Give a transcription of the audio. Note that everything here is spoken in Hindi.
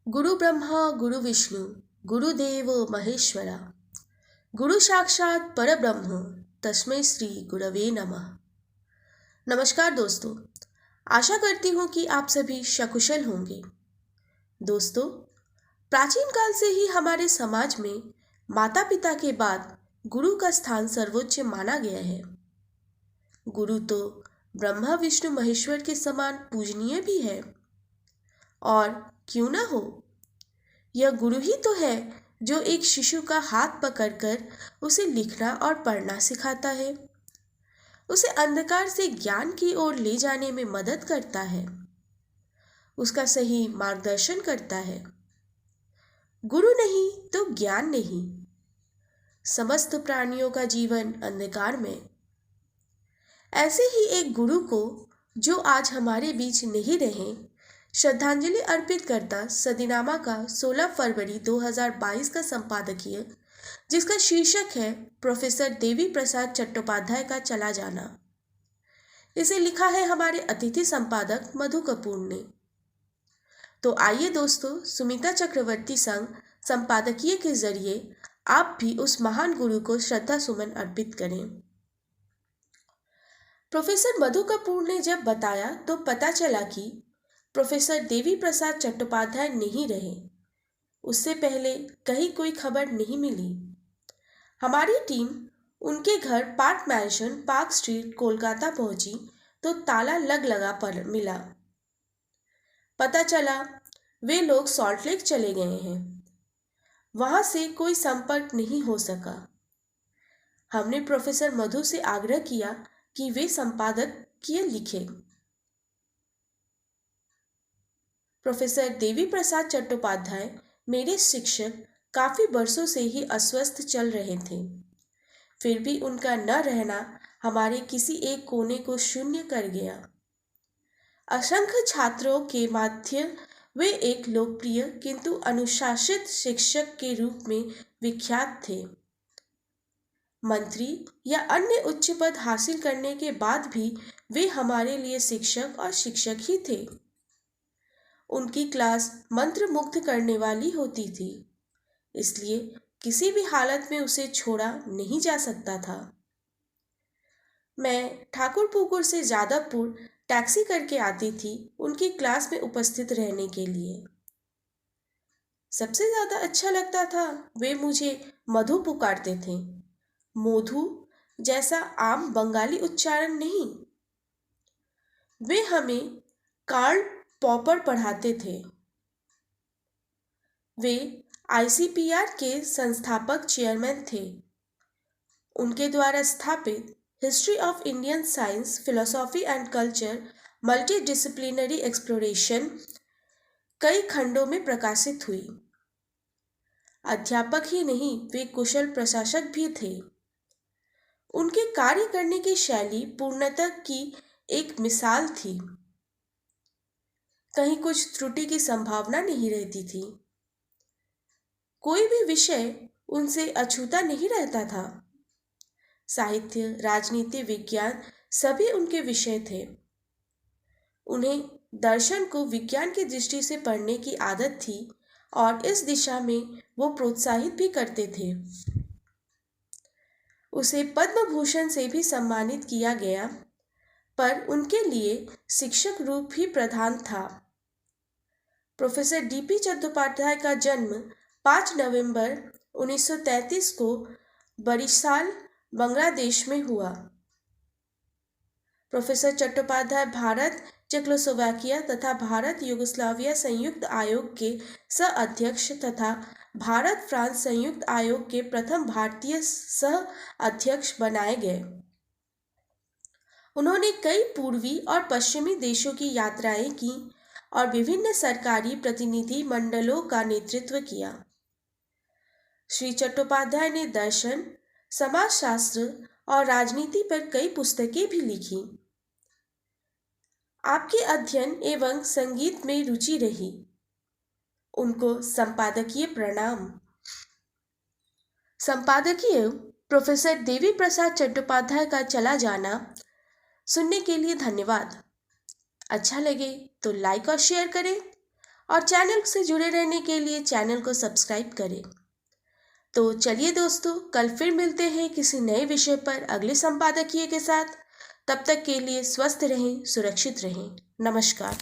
गुरु ब्रह्मा गुरु विष्णु गुरुदेव महेश्वरा गुरु साक्षात परब्रह्म तस्मै श्री गुरवे नमः। नमस्कार दोस्तों, आशा करती हूँ कि आप सभी सकुशल होंगे। दोस्तों, प्राचीन काल से ही हमारे समाज में माता पिता के बाद गुरु का स्थान सर्वोच्च माना गया है। गुरु तो ब्रह्मा विष्णु महेश्वर के समान पूजनीय भी है, और क्यों ना हो, यह गुरु ही तो है जो एक शिशु का हाथ पकड़कर उसे लिखना और पढ़ना सिखाता है, उसे अंधकार से ज्ञान की ओर ले जाने में मदद करता है, उसका सही मार्गदर्शन करता है। गुरु नहीं तो ज्ञान नहीं। समस्त प्राणियों का जीवन अंधकार में। ऐसे ही एक गुरु को जो आज हमारे बीच नहीं रहे, श्रद्धांजलि अर्पित करता सदीनामा का 16 फरवरी 2022 का संपादकीय, जिसका शीर्षक है प्रोफेसर देवी प्रसाद चट्टोपाध्याय का चला जाना। इसे लिखा है हमारे अतिथि संपादक मधु कपूर ने। तो आइए दोस्तों, सुमिता चक्रवर्ती संग संपादकीय के जरिए आप भी उस महान गुरु को श्रद्धा सुमन अर्पित करें। प्रोफेसर मधु कपूर ने जब बताया तो पता चला कि प्रोफेसर देवी प्रसाद चट्टोपाध्याय नहीं रहे। उससे पहले कहीं कोई खबर नहीं मिली। हमारी टीम उनके घर park mention, park street, Kolkata पहुंची तो ताला लगा पर मिला। पता चला वे लोग सॉल्ट लेक चले गए हैं। वहां से कोई संपर्क नहीं हो सका। हमने प्रोफेसर मधु से आग्रह किया कि वे संपादकीय लिखें। प्रोफेसर देवी प्रसाद चट्टोपाध्याय मेरे शिक्षक काफी वर्षों से ही अस्वस्थ चल रहे थे। फिर भी उनका न रहना हमारे किसी एक कोने को शून्य कर गया। असंख्य छात्रों के मध्य वे एक लोकप्रिय किंतु अनुशासित शिक्षक के रूप में विख्यात थे। मंत्री या अन्य उच्च पद हासिल करने के बाद भी वे हमारे लिए शिक्षक और शिक्षक ही थे। उनकी क्लास मंत्र मुग्ध करने वाली होती थी, इसलिए किसी भी हालत में उसे छोड़ा नहीं जा सकता था। मैं ठाकुरपुकुर से जादवपुर टैक्सी करके आती थी उनकी क्लास में उपस्थित रहने के लिए। सबसे ज्यादा अच्छा लगता था वे मुझे मधु पुकारते थे। मोधु जैसा आम बंगाली उच्चारण नहीं। वे हमें कार्ल पॉपर पढ़ाते थे। वे आईसीपीआर के संस्थापक चेयरमैन थे। उनके द्वारा स्थापित history of Indian science, philosophy and culture multi disciplinary exploration कई खंडों में प्रकाशित हुई। अध्यापक ही नहीं, वे कुशल प्रशासक भी थे। उनके कार्य करने की शैली पूर्णता की एक मिसाल थी। कहीं कुछ त्रुटि की संभावना नहीं रहती थी। कोई भी विषय उनसे अछूता नहीं रहता था। साहित्य, राजनीति, विज्ञान सभी उनके विषय थे। उन्हें दर्शन को विज्ञान की दृष्टि से पढ़ने की आदत थी और इस दिशा में वो प्रोत्साहित भी करते थे। उसे पद्म भूषण से भी सम्मानित किया गया, पर उनके लिए शिक्षक रूप ही प्रधान था। प्रोफेसर डीपी चट्टोपाध्याय का जन्म 5 नवंबर 1933 को बरिशाल, बांग्लादेश में हुआ। प्रोफेसर चट्टोपाध्याय भारत, चेकोस्लोवाकिया तथा भारत यूगोस्लाविया संयुक्त आयोग के सह-अध्यक्ष तथा भारत फ्रांस संयुक्त आयोग के प्रथम भारतीय सह-अध्यक्ष बनाए गए। उन्होंने कई पूर्वी और पश्चिमी देशों की यात्राएं की और विभिन्न सरकारी प्रतिनिधि मंडलों का नेतृत्व किया। श्री चट्टोपाध्याय ने दर्शन, समाजशास्त्र और राजनीति पर कई पुस्तकें भी लिखी। आपके अध्ययन एवं संगीत में रुचि रही। उनको संपादकीय प्रणाम। संपादकीय प्रोफेसर देवी प्रसाद चट्टोपाध्याय का चला जाना सुनने के लिए धन्यवाद। अच्छा लगे तो लाइक और शेयर करें और चैनल से जुड़े रहने के लिए चैनल को सब्सक्राइब करें। तो चलिए दोस्तों, कल फिर मिलते हैं किसी नए विषय पर अगले संपादकीय के साथ। तब तक के लिए स्वस्थ रहें, सुरक्षित रहें। नमस्कार।